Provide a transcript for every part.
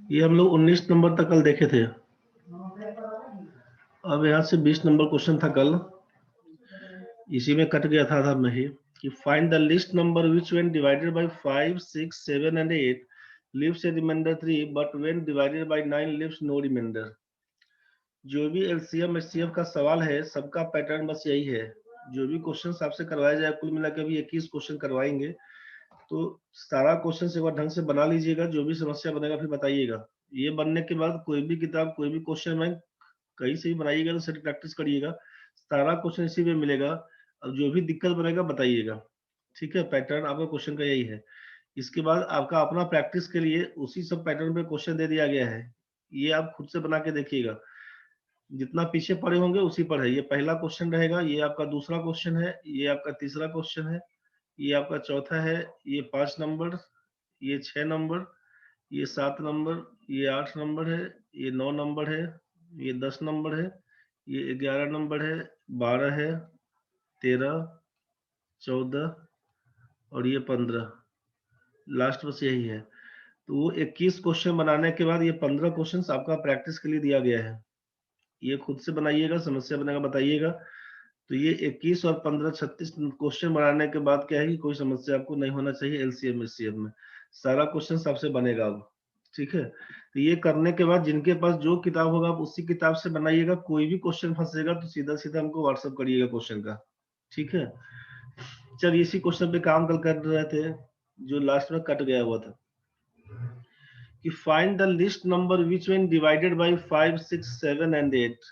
ये हम लोग 19 नंबर तक कल देखे थे। अब यहाँ से 20 नंबर क्वेश्चन था कल, इसी में कट गया था में ही कि find the least number which when divided by 5, 6, 7 and 8 leaves a remainder 3 but when divided by 9 leaves no remainder. जो भी एलसीएम एचसीएफ का सवाल है, सबका पैटर्न बस यही है। जो भी क्वेश्चन आपसे करवाया जाए, कुल मिला के अभी 21 क्वेश्चन करवाएंगे, तो सारा क्वेश्चन एक बार ढंग से बना लीजिएगा। जो भी समस्या बनेगा फिर बताइएगा। ये बनने के बाद कोई भी किताब, कोई भी क्वेश्चन बैंक कहीं से भी बनाइएगा तो सेट प्रैक्टिस करिएगा। सारा क्वेश्चन इसी में मिलेगा। अब जो भी दिक्कत बनेगा बताइएगा। ठीक है, पैटर्न आपका क्वेश्चन का यही है। इसके बाद आपका अपना प्रैक्टिस के लिए उसी सब पैटर्न पे क्वेश्चन दे दिया गया है। ये आप खुद से बना के देखिएगा। जितना पीछे पड़े होंगे उसी पर है। ये पहला क्वेश्चन रहेगा, ये आपका दूसरा क्वेश्चन है, ये आपका तीसरा क्वेश्चन है, ये आपका चौथा है, ये 5 नंबर, ये 6 नंबर, ये 7 नंबर, ये 8 नंबर है, ये 9 नंबर है, ये 10 नंबर है, ये 11 नंबर है, 12 है, 13, 14 और ये 15। लास्ट बस यही है। तो वो 21 क्वेश्चन बनाने के बाद ये 15 क्वेश्चन आपका प्रैक्टिस के लिए दिया गया है। ये खुद से बनाइएगा, समस्या बनेगा बताइएगा। तो ये 21 और 15 36 क्वेश्चन बनाने के बाद क्या है कि कोई समस्या आपको नहीं होना चाहिए एलसीएम एचसीएम में। सारा क्वेश्चन आपसे बनेगा अब। ठीक है, तो ये करने के बाद जिनके पास जो किताब होगा आप उसी किताब से बनाइएगा। कोई भी क्वेश्चन फंसेगा तो सीधा सीधा हमको व्हाट्सएप करिएगा क्वेश्चन का। ठीक है, चलिए इसी क्वेश्चन पे काम कल कर रहे थे जो लास्ट में कट गया हुआ था कि find the least number which when divided by 5, 6, 7 and 8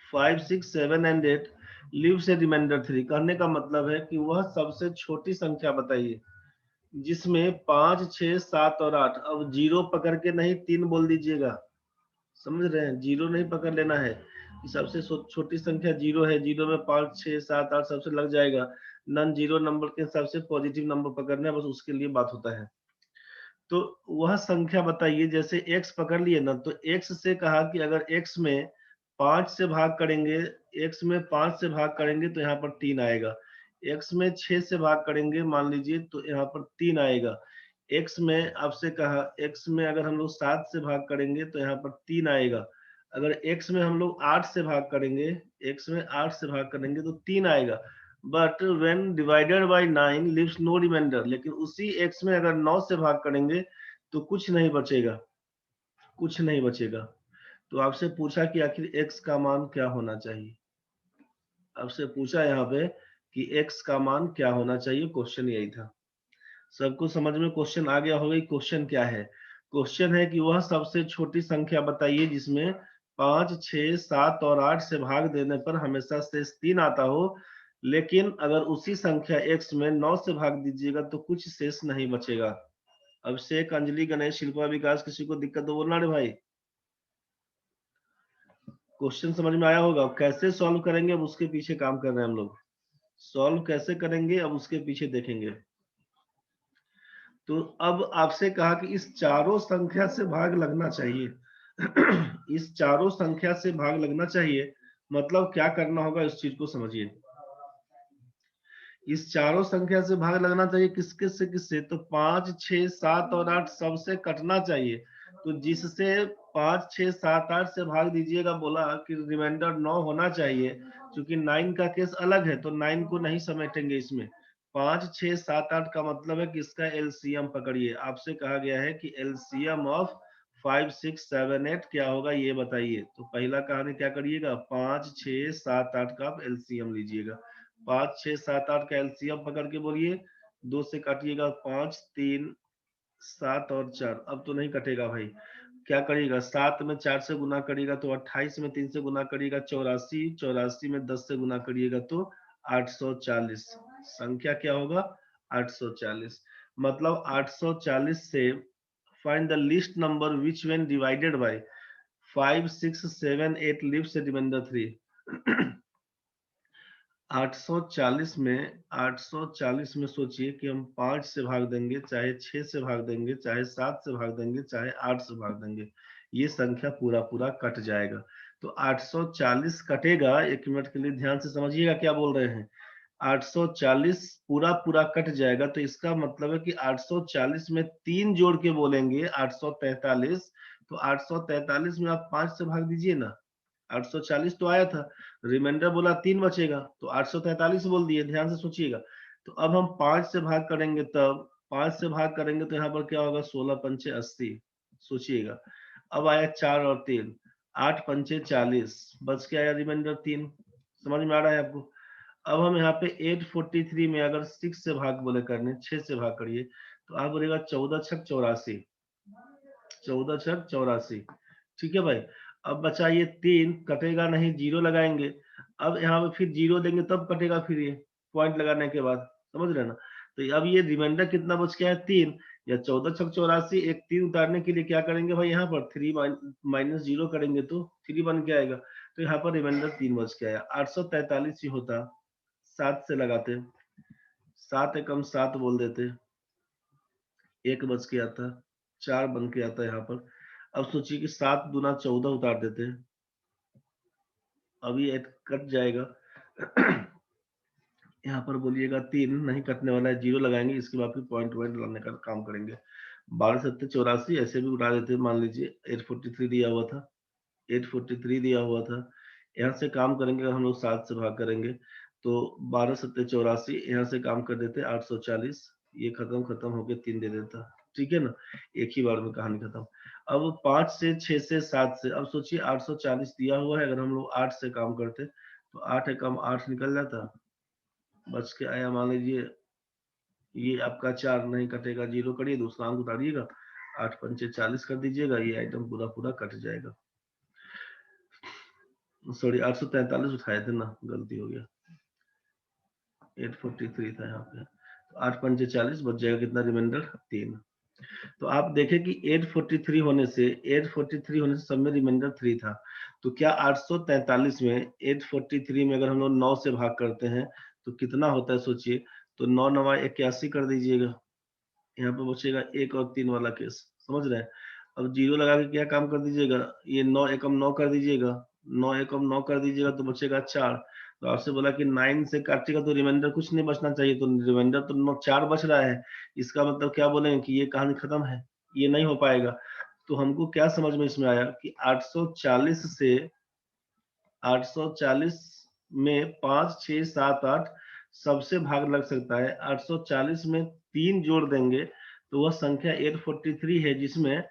5, 6, 7 and 8 leaves a remainder 3। कहने का मतलब है कि वह सबसे छोटी संख्या बताइए जिसमें 5, 6, 7 और 8। अब जीरो पकड़ के नहीं, 3 बोल दीजिएगा। समझ रहे हैं, जीरो नहीं पकड़ लेना है कि सबसे छोटी संख्या जीरो है। जीरो में 5, 6, 7, 8 सबसे लग जाएगा। नॉन जीरो नंबर के हिसाब से पॉजिटिव नंबर पकड़ना है, बस उसके लिए बात होता है। तो वह संख्या बताइए, जैसे x पकड़ लिए ना, तो x से कहा कि अगर x में 5 से भाग करेंगे, x में 5 से भाग करेंगे तो यहाँ पर 3 आएगा। x में 6 से भाग करेंगे मान लीजिए तो यहाँ पर 3 आएगा। x में आपसे कहा x में अगर हम लोग 7 से भाग करेंगे तो यहाँ पर 3 आएगा। अगर x में हम लोग 8 से भाग करेंगे, x में 8 से भाग करेंगे तो 3 आएगा। But when divided by 9 leaves no remainder. लेकिन उसी x में अगर 9 से भाग करेंगे तो कुछ नहीं बचेगा, कुछ नहीं बचेगा। तो आपसे पूछा कि आखिर x का मान क्या होना चाहिए। आपसे पूछा यहाँ पे कि x का मान क्या होना चाहिए, क्वेश्चन यही था। सबको समझ में क्वेश्चन आ गया होगा। क्वेश्चन क्या है? क्वेश्चन है कि वह सबसे छोटी संख्या बताइए जिसमें 5, 6, 7 और 8 से भाग देने पर हमेशा शेष 3 आता हो, लेकिन अगर उसी संख्या x में 9 से भाग दीजिएगा तो कुछ शेष नहीं बचेगा। अभिषेक, अंजलि, गणेश, शिल्पा, विकास, किसी को दिक्कत हो बोलना रे भाई। क्वेश्चन समझ में आया होगा। कैसे सॉल्व करेंगे अब उसके पीछे काम कर रहे हैं हम लोग। सॉल्व कैसे करेंगे अब उसके पीछे देखेंगे। तो अब आपसे कहा कि इस चारों संख्या से भाग लगना चाहिए। इस चारों संख्या से भाग लगना चाहिए, मतलब क्या करना होगा इस चीज को समझिए। इस चारों संख्या से भाग लगना चाहिए किसके से किससे, तो 5, 6, 7 और 8 सबसे कटना चाहिए। तो जिससे 5, 6, 7, 8 से भाग दीजिएगा, बोला कि रिमाइंडर 9 होना चाहिए। क्योंकि 9 का केस अलग है तो 9 को नहीं समेटेंगे इसमें। 5, 6, 7, 8 का मतलब है कि इसका एलसीएम पकड़िए। आपसे कहा गया है कि एलसीएम ऑफ 5, 6, 7, 8 क्या होगा ये बताइए। तो पहला कहानी क्या करिएगा, 5, 6, 7, 8 का आप एलसीएम लीजिएगा। 5, 6, 7, 8 का एलसीएम पकड़ के बोलिए। 2 से काटिएगा 5, 3, 7 और 4। अब तो नहीं कटेगा भाई। क्या करिएगा, 7 में 4 से गुना करिएगा तो 28 में 3 से गुना करिएगा 84, 84 में 10 से गुना करिएगा तो 840। संख्या क्या होगा, 840। मतलब 840 से find the least number which when divided by 5, 6, 7, 8 leaves a remainder 3। 840 में 840 में सोचिए कि हम 5 से भाग देंगे, चाहे 6 से भाग देंगे, चाहे 7 से भाग देंगे, चाहे 8 से भाग देंगे, ये संख्या पूरा पूरा कट जाएगा। तो 840 कटेगा। 1 मिनट के लिए ध्यान से समझिएगा क्या बोल रहे हैं। 840 पूरा पूरा कट जाएगा, तो इसका मतलब है कि 840 में 3 जोड़ के बोलेंगे 843। तो 843 में आप 5 से भाग दीजिए ना, 840 तो आया था, रिमाइंडर बोला 3 बचेगा, तो 843 बोल दिए, ध्यान से सोचिएगा। तो अब हम 5 से भाग करेंगे, तब 5 से भाग करेंगे तो यहाँ पर क्या होगा, 16 पंचे 80, सोचिएगा। अब आया 4 और 3, 8 पंचे 40, बच के आया रिमाइंडर 3। समझ में आ रहा है आपको? अब हम यहाँ पे 843 में अगर 6 से भाग बोले करने, 6 से भाग करिए, तो आप बोलेगा 14 छक 84, 14 छक 84। ठीक है भाई। अब बचा ये 3, कटेगा नहीं, जीरो लगाएंगे। अब यहाँ पे फिर जीरो देंगे तब कटेगा, फिर ये पॉइंट लगाने के बाद, समझ रहे ना? तो अब ये रिमाइंडर कितना बच गया है, 3, या 14 छक 84। एक 3 उतारने के लिए क्या करेंगे भाई, यहाँ पर 3 माइनस जीरो करेंगे तो 3 बन के आएगा। तो यहाँ पर रिमाइंडर 3 बच के आया। 843 ही होता, 7 से लगाते, 7 एकम 7 बोल देते, 1 बच के आता, 4 बन के आता यहाँ पर। अब सोचिए कि 7 दूना 14 उतार देते हैं, अभी एक कट जाएगा। यहाँ पर बोलिएगा 3 नहीं कटने वाला है, जीरो लगाएंगे, इसके बाद फिर पॉइंट पॉइंट लाने का काम करेंगे। 12 सत्ते 84, ऐसे भी उठा देते हैं। मान लीजिए 843 दिया हुआ था, 843 दिया हुआ था, यहाँ से काम करेंगे हम लोग, 7 से भाग करेंगे तो 12 सत्ते 84, यहाँ से काम कर देते 840, ये खत्म खत्म होके 3 दे देता। ठीक है ना, एक ही बार में कहानी खत्म। अब 5 से 6 से 7 से, अब सोचिए 840 दिया हुआ है, अगर हम लोग 8 से काम करते तो 8 एकम 8 निकल जाता, बच के आया मान लीजिए ये आपका 4, नहीं कटेगा, जीरो करिए, दूसरा अंक उतारिएगा, 8 पंचे 40 कर दीजिएगा, ये आइटम पूरा पूरा कट जाएगा। सॉरी 843 उठाए थे ना, गलती हो गया, 843 था यहाँ पे। तो 8 पंचे 40, बच जाएगा कितना, रिमाइंडर 3। तो आप देखें कि 843 होने से, 843 होने से सब में रिमाइंडर 3 था। तो क्या 843 में 843 में अगर हम लोग 9 से भाग करते हैं तो कितना होता है, सोचिए। तो 9 9 81 कर दीजिएगा, यहाँ पे बचेगा 1 और 3 वाला केस, समझ रहे हैं? अब जीरो लगा के क्या काम कर दीजिएगा, ये 9 एकम 9 कर दीजिएगा, 9 एकम 9 कर दीजिएगा तो बचेगा 4। तो आपसे बोला कि 9 से काटिएगा तो रिमाइंडर कुछ नहीं बचना चाहिए, तो रिमाइंडर तो 9 4 बच रहा है, इसका मतलब क्या बोलेंगे कि ये कहानी खत्म है, ये नहीं हो पाएगा। तो हमको क्या समझ में इसमें आया कि 840 से 840 में 5 6 7 8 सबसे भाग लग सकता है। 840 में 3 जोड़ देंगे तो वह संख्या 843 है, जिसमें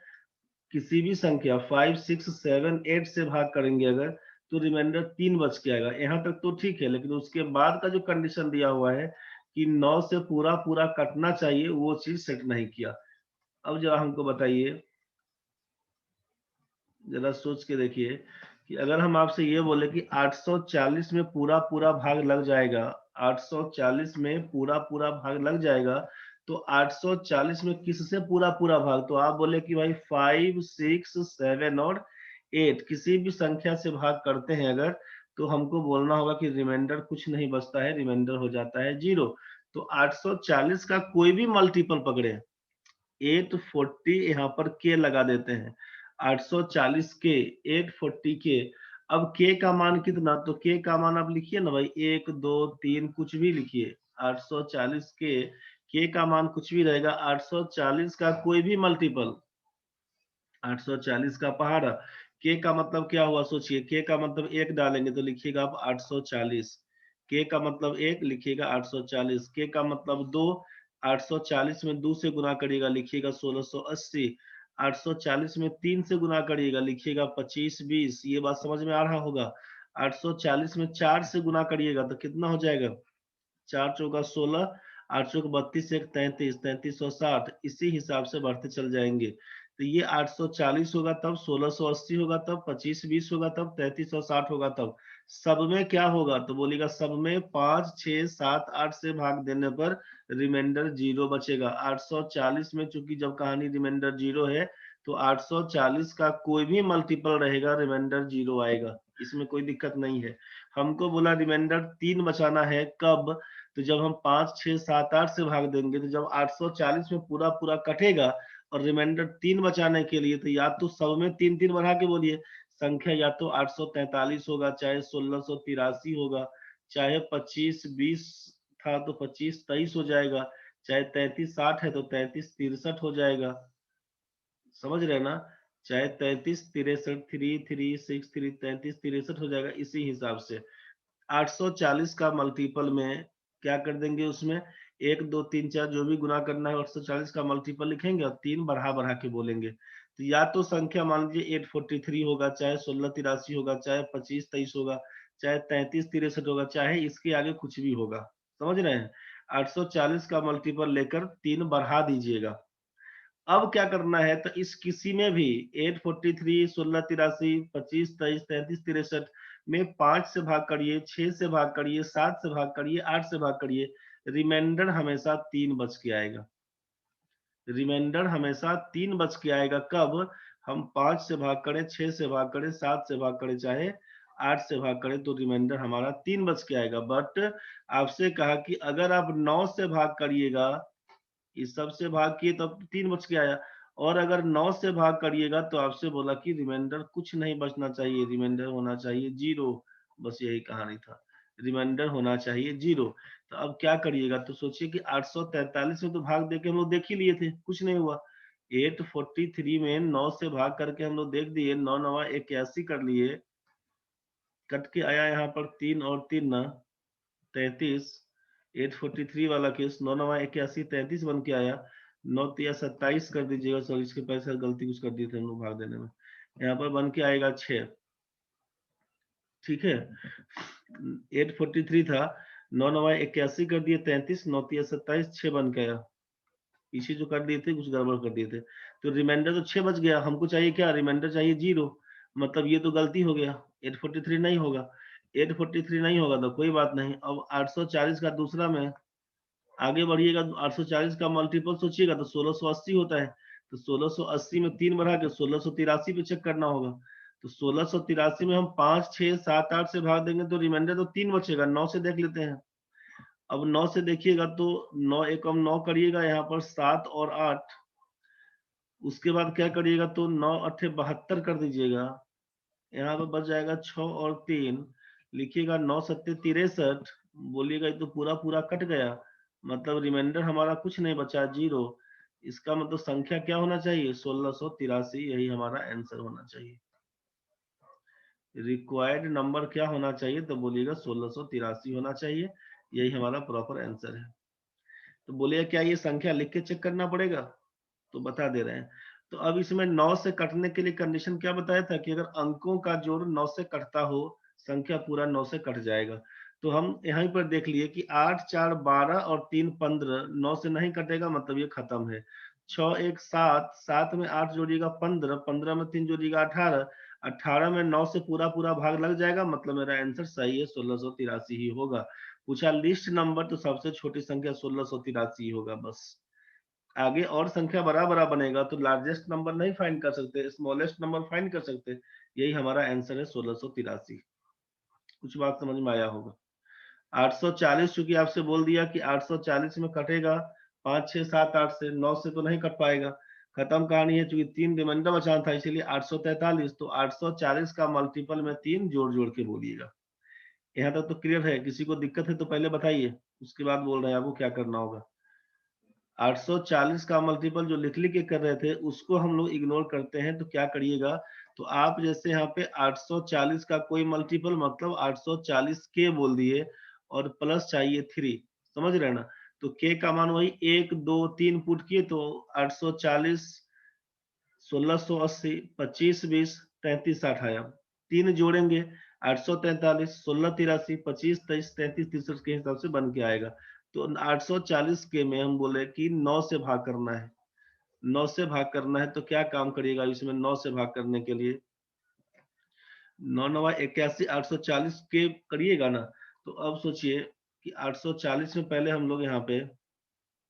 किसी भी संख्या 5 6 7 8 से भाग करेंगे अगर, तो रिमाइंडर 3 बच के आएगा। यहाँ तक तो ठीक है, लेकिन उसके बाद का जो कंडीशन दिया हुआ है कि 9 से पूरा पूरा कटना चाहिए, वो चीज सेट नहीं किया। अब जरा हमको बताइए, जरा सोच के देखिए कि अगर हम आपसे ये बोले कि 840 में पूरा पूरा भाग लग जाएगा, 840 में पूरा पूरा भाग लग जाएगा, तो 840 में किससे पूरा पूरा भाग, तो आप बोले कि भाई 5 6 7 और 8 किसी भी संख्या से भाग करते हैं अगर, तो हमको बोलना होगा कि रिमाइंडर कुछ नहीं बचता है, रिमाइंडर हो जाता है 0। तो 840 का कोई भी मल्टीपल पकड़े, 840 यहाँ पर के लगा देते हैं, 840 के, 840 के। अब के का मान कितना, तो के का मान आप लिखिए ना भाई, 1 2 3 कुछ भी लिखिए, 840 के का मान कुछ भी रहेगा। 840 का कोई भी मल्टीपल, 840 का पहाड़ा, के का मतलब क्या हुआ, सोचिए, के का मतलब 1 डालेंगे तो लिखिएगा आप 840, के का मतलब 1 लिखिएगा 840, के का मतलब 2, 840 में 2 से गुना करिएगा लिखिएगा 1680, 840 में 3 से गुना करिएगा लिखिएगा 25 20। ये बात समझ में आ रहा होगा? 840 में 4 से गुना करिएगा तो कितना हो जाएगा, 4 चौका 16, 8 चौक 32, 1 33, 3360, इसी हिसाब से बढ़ते चल जाएंगे। तो ये 840 होगा तब, 1680 होगा तब, 25 20 होगा तब, 3360 होगा तब। सब में क्या होगा, तो बोलेगा सब में 5 6 7 8 से भाग देने पर रिमाइंडर 0 बचेगा। 840 में चूंकि जब कहानी रिमाइंडर 0 है, तो 840 का कोई भी मल्टीपल रहेगा, रिमाइंडर 0 आएगा, इसमें कोई दिक्कत नहीं है। हमको बोला रिमाइंडर 3 बचाना है, कब, तो जब हम 5 6 7 8 से भाग देंगे, तो जब 840 में पूरा पूरा कटेगा और रिमाइंडर 3 बचाने के लिए, तो या तो सब में 3 3 बढ़ा के बोलिए, संख्या या तो 843 होगा, चाहे 1683 होगा, चाहे 25 20 था तो 25 23 हो जाएगा, चाहे 33 60 है तो 33 63 हो जाएगा, समझ रहे ना, चाहे 33 63 3 3 6 3 33 63 हो जाएगा। इसी हिसाब से 840 का मल्टीपल में क्या कर देंगे, उसमें 1 2 3 4 जो भी गुना करना है 840 का मल्टीपल लिखेंगे और 3 बढ़ा बढ़ा के बोलेंगे। तो या तो संख्या मान लीजिए 843 होगा, चाहे 1683 होगा, चाहे 25 23 होगा, चाहे 33 63 होगा, चाहे इसके आगे कुछ भी होगा, समझ रहे हैं। 840 का मल्टीपल लेकर 3 बढ़ा दीजिएगा। अब क्या करना है, तो इस किसी में भी 843 1683 25 23 33 63 में 5 से भाग करिए, 6 से भाग करिए, 7 से भाग करिए, 8 से भाग करिए, रिमाइंडर हमेशा 3 बच के आएगा। रिमाइंडर हमेशा 3 बच के आएगा। कब, हम 5 से भाग करें, 6 से भाग करें, 7 से भाग करें, चाहे 8 से भाग करें, तो रिमाइंडर हमारा 3 बच के आएगा। बट आपसे कहा कि अगर आप 9 से भाग करिएगा, इस सब से भाग किए तो 3 बच के आया, और अगर 9 से भाग करिएगा तो आपसे बोला कि रिमाइंडर कुछ नहीं बचना चाहिए, रिमाइंडर होना चाहिए 0। बस यही कहानी था, रिमाइंडर होना चाहिए 0। तो अब क्या करिएगा, तो सोचिए कि 843 में तो भाग देके हम लोग देख ही लिए थे, कुछ नहीं हुआ। 843 में 9 से भाग करके हम लोग देख दिए, 9 9 81 कर लिए, कट के आया यहाँ पर 3 और 3 ना 33। 843 वाला केस 9 9 81 33 बन के आया। 9 तिया 27 कर दीजिएगा, सॉरी इसके पैसे गलती कुछ कर दिए थे हम लोग भाग देने में, यहाँ पर बन के आएगा 6। ठीक है, 843 था, 9 9 81 कर दिए 33, 9 तिया 27, 6 बन के आया। पीछे जो कर दिए थे कुछ गड़बड़ कर दिए थे, तो रिमाइंडर तो 6 बच गया। हमको चाहिए क्या, रिमाइंडर चाहिए 0। मतलब ये तो गलती हो गया, 843 नहीं होगा। 843 नहीं होगा तो कोई बात नहीं। अब 840 का दूसरा में आगे बढ़िएगा, 840 का मल्टीपल सोचिएगा तो 1680 होता है। तो 1680 में 3 बढ़ा के 1683 पे चेक करना होगा। तो 1683 में हम 5 6 7 8 से भाग देंगे तो रिमाइंडर तो 3 बचेगा। 9 से देख लेते हैं। अब 9 से देखिएगा तो 9 एक हम 9 करिएगा, यहाँ पर 7 और 8, उसके बाद क्या करिएगा, तो 9 अट्ठे 72 कर दीजिएगा, यहाँ पर बच जाएगा 6 और 3, लिखिएगा 9 सत्ते 63, बोलिएगा ये तो पूरा पूरा कट गया, मतलब रिमाइंडर हमारा कुछ नहीं बचा 0। इसका मतलब संख्या क्या होना चाहिए, 1683, यही हमारा आंसर होना चाहिए। रिक्वायर्ड नंबर क्या होना चाहिए, तो बोलिएगा 1683 होना चाहिए, यही हमारा प्रॉपर आंसर है। तो बोलिएगा क्या ये संख्या लिख के चेक करना पड़ेगा, तो बता दे रहे हैं। तो अब इसमें 9 से कटने के लिए कंडीशन क्या बताया था, कि अगर अंकों का जोड़ 9 से कटता हो, संख्या पूरा 9 से कट जाएगा। तो हम यहीं पर देख लिए कि 8 4 12 और 3 15, 9 से नहीं कटेगा, मतलब ये खत्म है। 6 1 7, 7 में 8 जोड़िएगा 15, 15 में 3 जोड़िएगा 18, 18 में 9 से पूरा पूरा भाग लग जाएगा, मतलब मेरा आंसर सही है, 1683 ही होगा। पूछा लिस्ट नंबर, तो सबसे छोटी संख्या 1683 होगा बस। आगे और संख्या बड़ा बड़ा बनेगा तो लार्जेस्ट नंबर नहीं फाइंड कर सकते, स्मॉलेस्ट नंबर फाइंड कर सकते। यही हमारा आंसर है 1683। कुछ बात समझ में आया होगा। 840 चूंकि आपसे बोल दिया कि 840 में कटेगा 5 6 7 8 से, 9 से तो नहीं कट पाएगा, खत्म कहानी है। चूंकि 3 रिमाइंडर बचाना था इसीलिए 843, तो 840 का मल्टीपल में 3 जोड़ जोड़ के बोलिएगा। यहाँ तक तो क्लियर है, किसी को दिक्कत है तो पहले बताइए, उसके बाद बोल रहे हैं आपको क्या करना होगा। 840 का मल्टीपल जो लिख लिख के कर रहे थे उसको हम लोग इग्नोर करते हैं, तो क्या करिएगा, तो आप जैसे यहाँ पे 840 का कोई मल्टीपल मतलब 840 के बोल दिए, और प्लस चाहिए 3, समझ रहे हैं ना। तो के का मान वही 1 2 3 पुट किए, तो 840 1680 25 20 33 60 आया। 3 जोड़ेंगे 843 16 83 25 23 33 63 के हिसाब से बन के आएगा। तो 840 के में हम बोले कि 9 से भाग करना है, 9 से भाग करना है, तो क्या काम करिएगा इसमें 9 से भाग करने के लिए, 9 9 81 840 के करिएगा ना। तो अब सोचिए कि 840 में पहले हम लोग यहाँ पे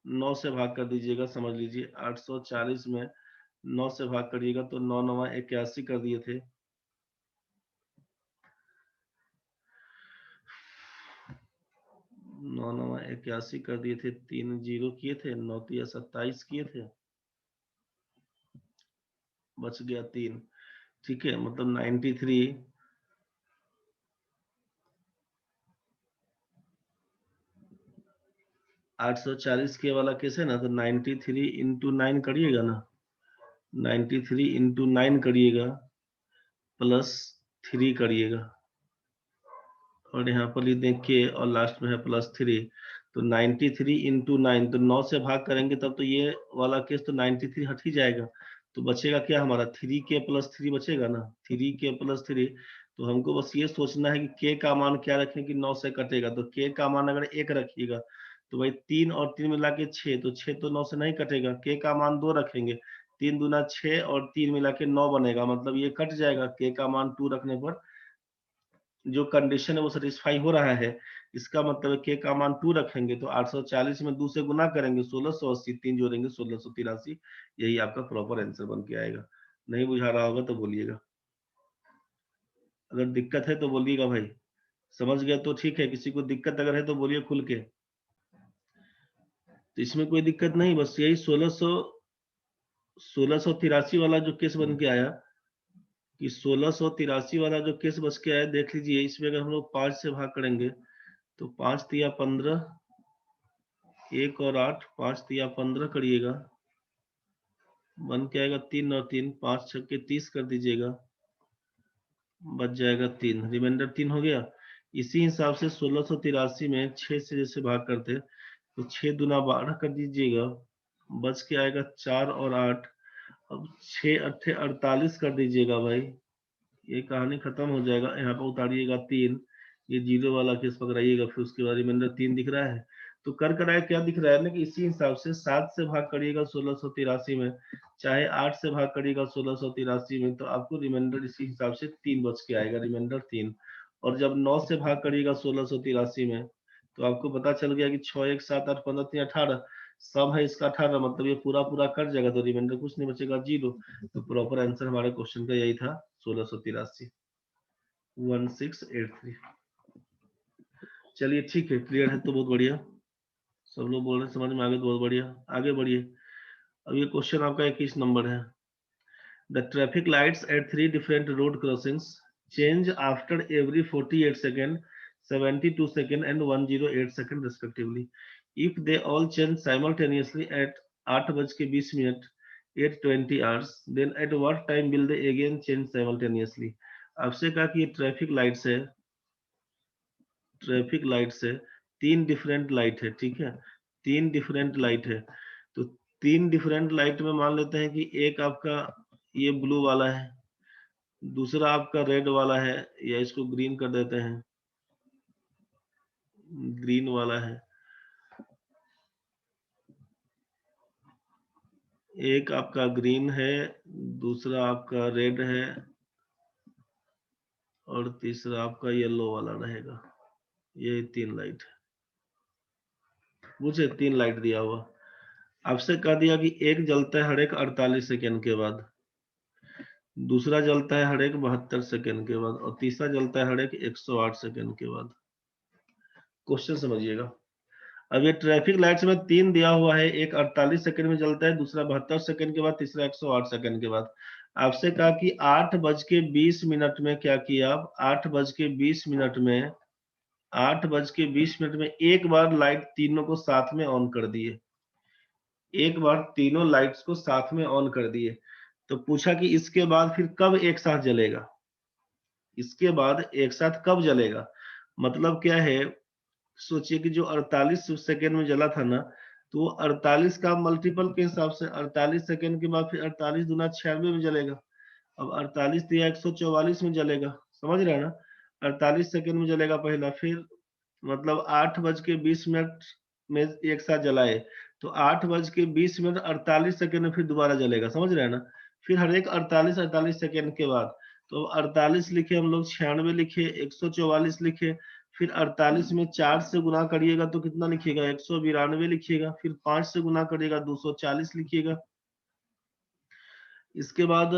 9 से भाग कर दीजिएगा, समझ लीजिए 840 में 9 से भाग करिएगा तो 9 9 81 कर दिए थे, 9 9 81 कर दिए थे, 3 जीरो किए थे, 9 तिया 27 किए थे, बच गया 3। ठीक है, मतलब 93, 840 के वाला केस है ना, तो 93 इंटू 9 करिएगा ना, 93 इंटू 9 करिएगा प्लस 3 करिएगा, और यहाँ पर लिख दें के और लास्ट में है +3, तो 93 इंटू 9, तो 9 से भाग करेंगे तब तो ये वाला केस तो 93 हट ही जाएगा, तो बचेगा क्या हमारा 3k + 3 बचेगा ना, 3k + 3। तो हमको बस ये सोचना है कि k का मान क्या रखें कि 9 से कटेगा, तो k का मान अगर 1 रखिएगा तो भाई 3 और 3 मिला के 6, तो 6 तो 9 से नहीं कटेगा, k का मान 2 रखेंगे, 3 दूना 6 और 3 मिला के 9 बनेगा, मतलब ये कट जाएगा, k का मान 2 रखने पर जो कंडीशन है वो सेटिस्फाई हो रहा है, इसका मतलब के का मान 2 रखेंगे, तो 840 में 2 से गुना करेंगे 1680, 3 जोड़ेंगे 1683, यही आपका प्रॉपर आंसर बन के आएगा। नहीं बुझा रहा होगा तो बोलिएगा, अगर दिक्कत है तो बोलिएगा भाई, समझ गया तो ठीक है, किसी को दिक्कत अगर है तो बोलिए खुल के। तो इसमें कोई दिक्कत नहीं, बस यही 1683 वाला जो केस बन के आया, कि 1683 वाला जो केस बच के आया, देख लीजिए इसमें अगर हम लोग 5 से भाग करेंगे तो 5 तिया 15, 1 और 8, 5 तिया 15 करिएगा, बन के आएगा 3 और 3, 5 छक्के 30 कर दीजिएगा, बच जाएगा 3, रिमाइंडर 3 हो गया। इसी हिसाब से 1683 में 6 से जैसे भाग करते तो 6 दूना 12 कर दीजिएगा, बच के आएगा 4 और 8, अब 6 अट्ठे 48 कर दीजिएगा भाई, ये कहानी खत्म हो जाएगा। यहाँ पर उतारिएगा 3, ये जीरो वाला केस पकड़ाइएगा, फिर उसके बाद रिमाइंडर 3 दिख रहा है, तो कर कराए क्या दिख रहा है ना, कि इसी हिसाब से 7 से भाग करिएगा 1683 में, चाहे 8 से भाग करिएगा 1683 में, तो आपको रिमाइंडर इसी हिसाब से 3 बच के आएगा, रिमाइंडर 3। और जब 9 से भाग करिएगा 1683 में, तो आपको पता चल गया कि 6 1 7 8 15 3 18, सब है इसका 18, मतलब ये पूरा पूरा कट जाएगा, तो रिमाइंडर कुछ नहीं बचेगा, 0। तो प्रॉपर आंसर हमारे क्वेश्चन का यही था, 1683, 1683। चलिए ठीक है, क्लियर है तो बहुत बढ़िया, सब लोग बोल रहे हैं समझ में आ गए तो बहुत बढ़िया, आगे बढ़िए। अब ये क्वेश्चन आपका 21 नंबर है। The traffic lights at 3 different road crossings change after every 48 second, 72 second and 108 second respectively. If they all change simultaneously at 8:20 8:20 hours, then at what time will they again change simultaneously? आपसे कहा कि ये traffic lights है, traffic lights है, 3 different light है, ठीक है, 3 different light है, तो 3 डिफरेंट लाइट में मान लेते हैं कि एक आपका ये ब्लू वाला है, दूसरा आपका रेड वाला है, या इसको ग्रीन कर देते हैं, ग्रीन वाला है, एक आपका ग्रीन है, दूसरा आपका रेड है, और तीसरा आपका येलो वाला रहेगा, ये 3 लाइट है, मुझे 3 लाइट दिया हुआ, आपसे कह दिया कि एक जलता है हर एक 48 सेकेंड के बाद, दूसरा जलता है हर एक 72 सेकेंड के बाद, और तीसरा जलता है हर एक 108 सेकेंड के बाद। क्वेश्चन समझिएगा, अब ये ट्रैफिक लाइट्स में 3 दिया हुआ है, एक 48 सेकेंड में जलता है, दूसरा 72 सेकेंड के बाद, तीसरा 108 सेकेंड के बाद। आपसे कहा कि 8:20 में क्या किया आप, 8:20 में, 8:20 में एक बार लाइट तीनों को साथ में ऑन कर दिए, एक बार तीनों लाइट्स को साथ में ऑन कर दिए, तो पूछा कि इसके बाद फिर कब एक साथ जलेगा, इसके बाद एक साथ कब जलेगा, मतलब क्या है, सोचिए कि जो 48 सेकेंड में जला था ना, तो वो 48 का मल्टीपल के हिसाब से 48 सेकेंड के बाद फिर 48 दूना 96 में जलेगा, अब 48 दिया 144 में जलेगा, समझ रहे हैं ना, 48 सेकेंड में जलेगा पहला, फिर मतलब 8:20 में एक साथ जलाए, तो 8:20 48 सेकेंड में फिर दोबारा जलेगा, समझ रहे हैं ना, फिर हर एक 48 सेकेंड के बाद, तो 48 लिखे हम लोग, 96 लिखे, 144 लिखे, फिर 48 में 4 से गुना करिएगा तो कितना लिखिएगा, 192 लिखिएगा, फिर 5 से गुना करिएगा 240 लिखिएगा, इसके बाद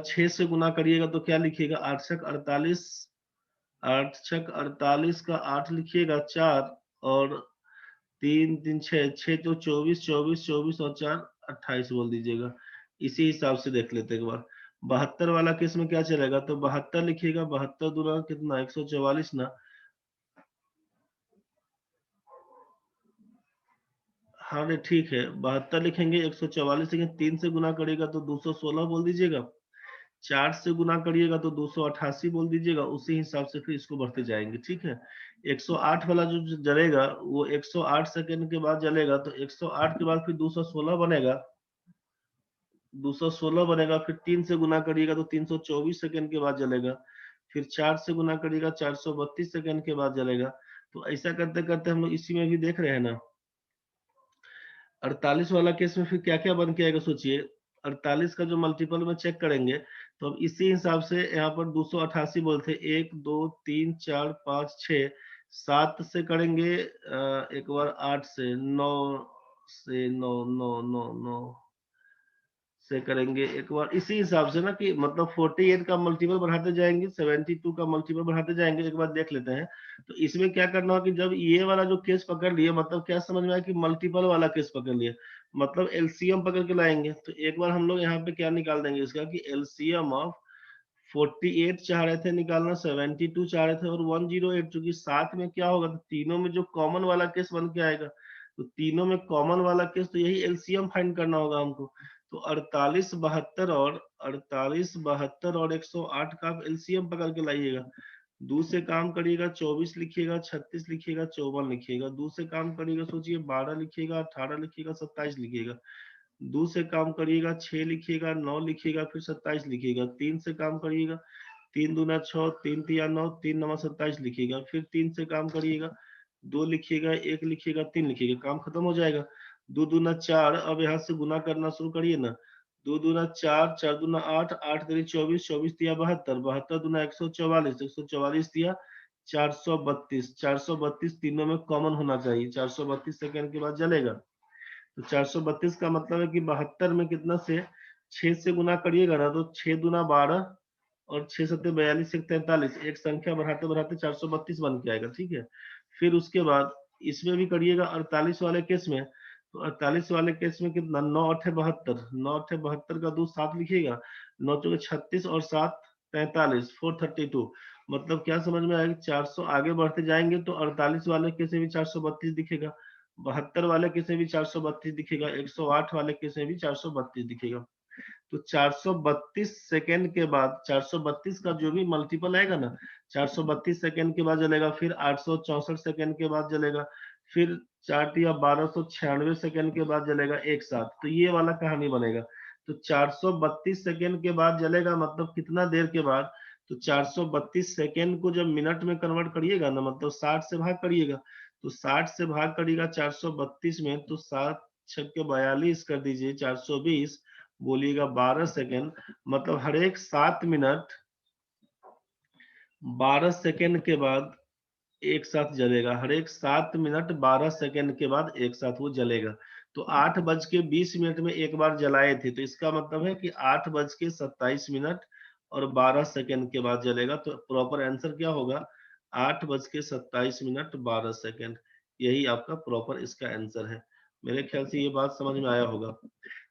6 से गुना करिएगा तो क्या लिखिएगा, 8 छक 48, 8 छक 48 का 8 लिखिएगा 4, और 3 3 6 6 तो 24, 24 24 और 4 28 बोल दीजिएगा, इसी हिसाब से देख लेते हैं एक बार। 72 वाला केस में क्या चलेगा, तो 72 लिखिएगा, 72 दूना कितना 144 ना, हाँ रे ठीक है, 72 लिखेंगे, 144 लिखेंगे, 3 से गुना करेगा तो 216 बोल दीजिएगा, 4 से गुना करिएगा तो 288 बोल दीजिएगा, उसी हिसाब से फिर इसको बढ़ते जाएंगे, ठीक है। 108 वाला जो जलेगा वो 108 सेकंड के बाद जलेगा, तो 108 के बाद फिर 216 बनेगा, 216 बनेगा, फिर 3 से गुना करिएगा तो 324 सेकंड के बाद जलेगा, फिर 4 से गुना करिएगा 432 सेकंड के बाद जलेगा। तो ऐसा करते करते हम लोग इसी में भी देख रहे हैं ना। 48 वाला केस में फिर क्या क्या बन के आएगा सोचिए। 48 का जो मल्टीपल में चेक करेंगे तो अब इसी हिसाब से यहाँ पर 288 बोलते 1 2 3 4 5 6 7 से करेंगे, एक बार 8 से 9 से 9 9 9 9 से करेंगे एक बार, इसी हिसाब से ना कि मतलब 48 का मल्टीपल बढ़ाते जाएंगे, 72 का मल्टीपल बढ़ाते जाएंगे। एक बार देख लेते हैं। तो इसमें क्या करना होगा कि जब ये वाला जो केस पकड़ लिए, मतलब क्या समझ में आया कि मल्टीपल वाला केस पकड़ लिए, मतलब एलसीएम पकड़ के लाएंगे। तो एक बार हम लोग यहाँ पे क्या निकाल देंगे इसका कि एलसीएम ऑफ 48 चाह रहे थे निकालना, 72 चाह रहे थे और 108, चूंकि साथ में क्या होगा तो तीनों में जो कॉमन वाला केस बन के आएगा, तो तीनों में कॉमन वाला केस तो यही एलसीएम फाइंड करना होगा हमको। तो 48 72 और 108 का आप एलसीएम पकड़ के लाइएगा। 2 से काम करिएगा 24 लिखिएगा, 36 लिखिएगा, 54 लिखिएगा। 2 से काम करिएगा सोचिए 12 लिखिएगा, 18 लिखिएगा, 27 लिखिएगा। 2 से काम करिएगा 6 लिखिएगा, 9 लिखिएगा, फिर 27 लिखिएगा। 3 से काम करिएगा 3 दूना 6, 3 तिया 9, 3 नमा 27 लिखिएगा। फिर 3 से काम करिएगा 2 लिखिएगा, 1 लिखिएगा, 3 लिखिएगा, काम खत्म हो जाएगा। 2 दूना 4, अब यहाँ से गुना करना शुरू करिए ना। 2 दूना 4, 4 दूना 8, 8 तेरी 24, 24 तिया 72, 72 दूना 144, 144 तिया 432, 432 तीनों में कॉमन होना चाहिए। 432 सेकंड के बाद जलेगा। तो 432 का मतलब है कि 72 में कितना से 6 से गुना करिएगा ना, तो 6 दुना 12 और 6 सत्ते 42, 1 43, एक संख्या बढ़ाते बढ़ाते 432 बन के आएगा, ठीक है। फिर उसके बाद इसमें भी करिएगा 48 वाले केस में। तो 48 वाले केस में कितना, 9 अठे 72, 9 अठे 72 का 2 7 लिखिएगा, 9 चौके 36 और 7 43, 432। मतलब क्या समझ में आएगा, 400 आगे बढ़ते जाएंगे तो 48 वाले केस में भी 432 दिखेगा, 72 वाले केस में भी 432 दिखेगा, 108 वाले केस में भी 432 दिखेगा। तो 432 सेकंड के बाद 432 का जो भी मल्टीपल आएगा ना, 432 सेकंड के बाद जलेगा, फिर 864 सेकंड के बाद जलेगा, फिर 4 या 1296 सेकंड के बाद जलेगा एक साथ। तो ये वाला कहानी बनेगा। तो 432 सेकंड के बाद जलेगा मतलब कितना देर के बाद, तो 432 सेकंड को जब मिनट में कन्वर्ट करिएगा ना, मतलब 60 से भाग करिएगा, तो 60 से भाग करिएगा 432 में, तो 7 छक्के 42 कर दीजिए, 420 बोलिएगा 12 सेकेंड, मतलब हर एक 7 मिनट 12 सेकेंड के बाद एक साथ जलेगा, हर एक 7 मिनट 12 सेकेंड के बाद एक साथ वो जलेगा। तो 8:20 में एक बार जलाए थे, तो इसका मतलब है कि 8:27 और 12 सेकेंड के बाद जलेगा। तो प्रॉपर आंसर क्या होगा, 8:27 12 यही आपका प्रॉपर इसका आंसर है। मेरे ख्याल से ये बात समझ में आया होगा।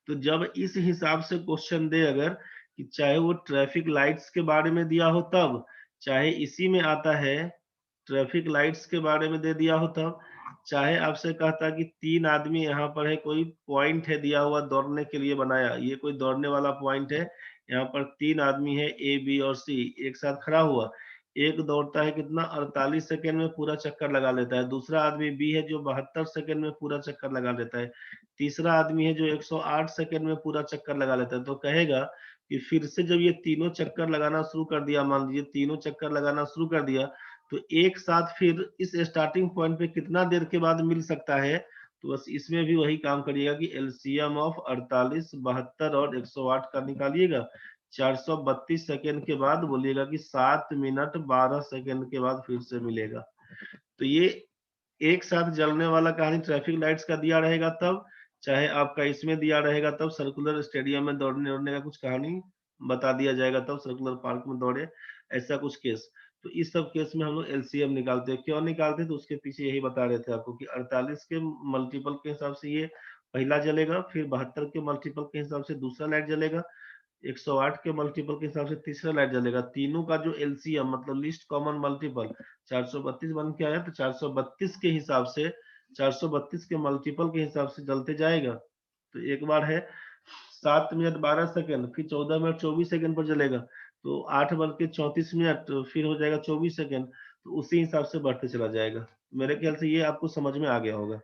तो जब इस हिसाब से क्वेश्चन दे अगर, कि चाहे वो ट्रैफिक लाइट्स के बारे में दिया हो तब, चाहे इसी में आता है ट्रैफिक लाइट्स के बारे में दे दिया हो तब, चाहे आपसे कहता कि 3 आदमी यहाँ पर है, कोई पॉइंट है दिया हुआ दौड़ने के लिए बनाया, ये कोई दौड़ने वाला पॉइंट है, यहाँ पर 3 आदमी है ए बी और सी एक साथ खड़ा हुआ, एक दौड़ता है कितना 48 सेकंड में पूरा चक्कर लगा लेता है, दूसरा आदमी बी है जो 72 सेकंड में पूरा चक्कर लगा लेता है, तीसरा आदमी है जो 108 सेकंड में पूरा चक्कर लगा लेता है। तो कहेगा कि फिर से जब ये तीनों चक्कर लगाना शुरू कर दिया, मान लीजिए तीनों चक्कर लगाना शुरू कर दिया, तो एक साथ फिर इस स्टार्टिंग पॉइंट पे कितना देर के बाद मिल सकता है। तो बस इसमें भी वही काम करिएगा कि एलसीएम ऑफ 48 72 और 108 का निकालिएगा, 432 सेकंड के बाद बोलिएगा कि 7 मिनट 12 सेकंड के बाद फिर से मिलेगा। तो ये एक साथ जलने वाला कहानी ट्रैफिक लाइट्स का दिया रहेगा तब, चाहे आपका इसमें दिया रहेगा तब सर्कुलर स्टेडियम में दौड़ने उड़ने का कुछ कहानी बता दिया जाएगा तब सर्कुलर पार्क में दौड़े, ऐसा कुछ केस। तो इस सब केस में हम लोग एलसीएम निकालते हैं। क्यों निकालते हैं, तो उसके पीछे यही बता रहे थे आपको कि 48 के मल्टीपल के हिसाब से ये पहला जलेगा, फिर 72 के मल्टीपल के हिसाब से दूसरा लाइट जलेगा, 108 के मल्टीपल के हिसाब से तीसरा लाइट जलेगा। तीनों का जो एलसीएम मतलब लिस्ट कॉमन मल्टीपल 432 बन के आया, तो 432 के हिसाब से 432 के मल्टीपल के हिसाब से चलते जाएगा। तो एक बार है 7 मिनट 12 सेकंड, फिर 14 मिनट 24 सेकंड पर चलेगा, तो 8 बढ़ के 34 मिनट, फिर हो जाएगा 24 सेकंड। तो उसी हिसाब से बढ़ते चला जाएगा। मेरे ख्याल से ये आपको समझ में आ गया होगा।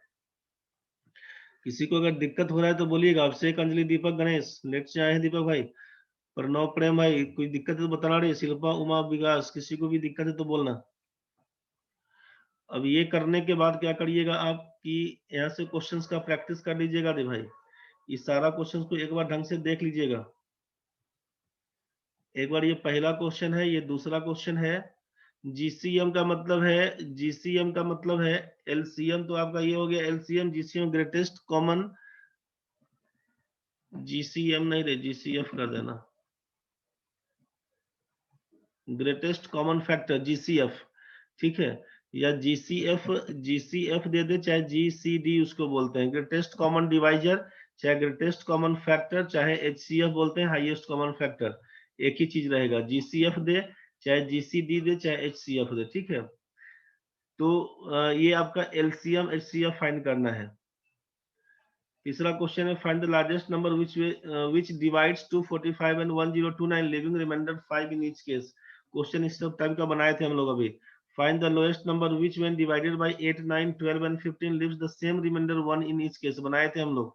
किसी को अगर दिक्कत हो रहा है तो बोलिएगा। अभिषेक, अंजलि, दीपक, गणेश नेट से आए हैं। दीपक भाई, प्रणव, प्रेम भाई, कोई दिक्कत है तो बताना रही। शिल्पा, उमा, विकास, किसी को भी दिक्कत है तो बोलना। अब ये करने के बाद क्या करिएगा आप कि यहाँ से क्वेश्चंस का प्रैक्टिस कर लीजिएगा। रे भाई, ये सारा क्वेश्चंस को एक बार ढंग से देख लीजिएगा। एक बार ये पहला क्वेश्चन है, ये दूसरा क्वेश्चन है। जीसीएम का मतलब है, जीसीएम का मतलब है एलसीएम, तो आपका ये हो गया LCM GCM greatest common, GCM नहीं रे, जीसीएफ कर देना, ग्रेटेस्ट कॉमन फैक्टर, जीसीएफ, ठीक है। या जीसीएफ, जीसीएफ दे दे, चाहे जीसीडी उसको बोलते हैं, ग्रेटेस्ट कॉमन डिवाइजर, चाहे ग्रेटेस्ट कॉमन फैक्टर, चाहे एचसीएफ बोलते हैं, हाईएस्ट कॉमन फैक्टर, एक ही चीज रहेगा। जीसीएफ दे, चाहे जीसीडी दे, चाहे एचसीएफ दे, ठीक है। तो ये आपका एलसीएम एचसीएफ फाइंड करना है। तीसरा क्वेश्चन है, find the largest number which divides 245 and 1029, leaving remainder 5 in each case। Question इस सब टाइप का बनाए थे हम लोग अभी। Find the lowest number which when divided by 8, 9, 12 and 15 leaves the same remainder 1 in each case, बनाए थे हम लोग।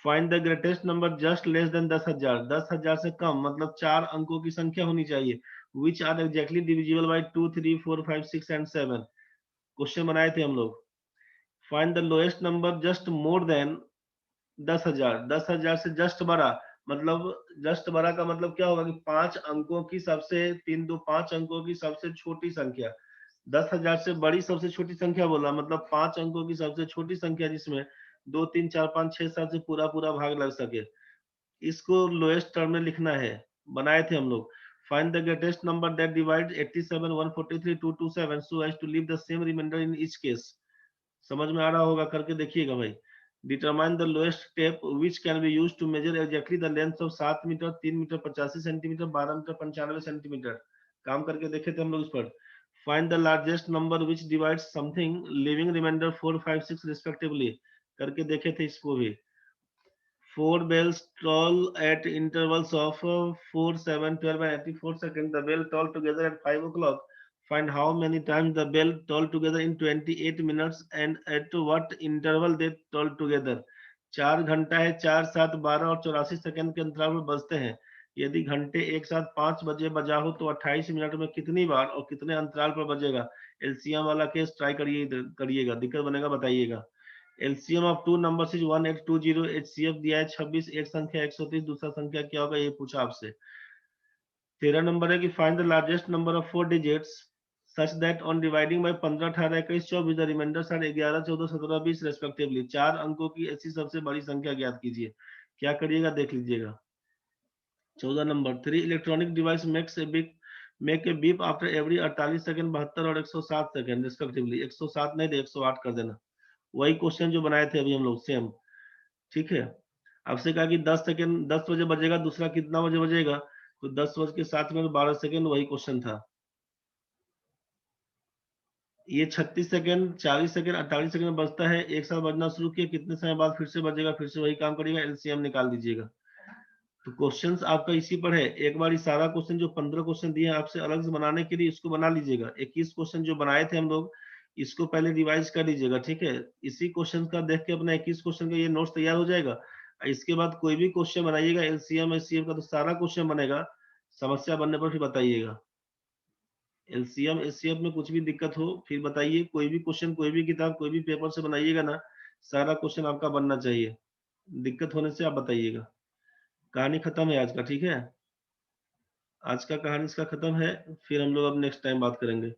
Find the greatest number just less than 10,000, 10,000 से कम मतलब 4 अंकों की संख्या होनी चाहिए। which are exactly divisible by 2, 3, 4, 5, 6 and 7, question बनाए थे हम लोग। Find the lowest number just more than 10,000, 10,000 से जस्ट बड़ा, मतलब जस्ट बड़ा का मतलब क्या होगा कि 5 अंकों की सबसे 3, 2, 5 अंकों की सबसे छोटी संख्या। 10,000 से बड़ी सबसे छोटी संख्या बोला, मतलब 5 अंकों की सबसे छोटी संख्या जिसमें 2, 3, 4, 5, 6, 7 से पूरा पूरा भाग लग सके, इसको लोएस्ट टर्म में लिखना है। बनाए थे हम लोग। Find the greatest number that divide 87, 143, 227 so as to leave the same remainder in each case। समझ में आ रहा होगा, करके देखिएगा भाई। Determine the lowest step which can be use to measure exactly the length of 7 metre, 3 metre 85 centimetre, 12 metre 95 centimetre. काम करके देखे थे हम लोग इस पर। Find the largest number which divide something, leaving remainder 4, 5, 6 respectively, करके देखे थे इसको भी। 4 bells toll at intervals of 4, 7, 12 and 84 seconds. The bell toll together at 5 o'clock. Find how many times the bell toll together in 28 minutes and at what interval they toll together। 4 घंटा है, 4, 7, 12 और 84 second के अंतराल में बजते हैं। यदि घंटे एक साथ 5 बजे बजा हो तो 28 मिनट में कितनी बार और कितने अंतराल पर बजेगा। एलसीएम वाला केस ट्राई करिएगा, दिक्कत बनेगा बताइएगा। LCM of two numbers is 1820। HCF दिया है 26, एक संख्या 130, दूसरा संख्या क्या होगा ये पूछा आपसे। 13 नंबर है कि find the largest number of 4 digits such that on dividing by 15, 18, 21, 24 the remainders are 11, 14, 17, 20 respectively. 4 अंकों की ऐसी सबसे बड़ी संख्या ज्ञात कीजिए। क्या करिएगा देख लीजिएगा। 14 number, 3 electronic device make a beep after every 48 second, 72 और 107 सेकंड रिस्पेक्टिवली। 107 नहीं दे, 108 कर देना। वही क्वेश्चन जो बनाए थे अभी हम लोग, सेम, ठीक है। आपसे कहा कि 10 सेकंड 10 बजे बजेगा, दूसरा कितना बजे बजेगा, तो 10 बज के 7 मिनट 12 सेकंड, वही क्वेश्चन था। ये 36 सेकंड, 40 सेकंड, 48 सेकंड बजता है, एक साथ बजना शुरू किया, कितने समय बाद फिर से बजेगा, फिर से वही काम करेगा, एलसीएम निकाल दीजिएगा। तो क्वेश्चंस आपका इसी पर है। एक बार ये सारा क्वेश्चन जो 15 क्वेश्चन दिए हैं आपसे अलग से बनाने के लिए, इसको बना लीजिएगा। 21 क्वेश्चन जो बनाए थे हम लोग, इसको पहले रिवाइज कर लीजिएगा, ठीक है। इसी क्वेश्चन का देख के अपना 21 क्वेश्चन का ये नोट्स तैयार हो जाएगा। इसके बाद कोई भी क्वेश्चन बनाइएगा एलसीएम एचसीएफ का, तो सारा क्वेश्चन बनेगा, समस्या बनने पर फिर बताइएगा। एलसीएम एचसीएफ में कुछ भी दिक्कत हो फिर बताइए। कोई भी क्वेश्चन, कोई भी किताब, कोई भी पेपर से बनाइएगा ना, सारा क्वेश्चन आपका बनना चाहिए। दिक्कत होने से आप बताइएगा। कहानी खत्म है आज का, ठीक है। आज का कहानी इसका खत्म है, फिर हम लोग अब नेक्स्ट टाइम बात करेंगे।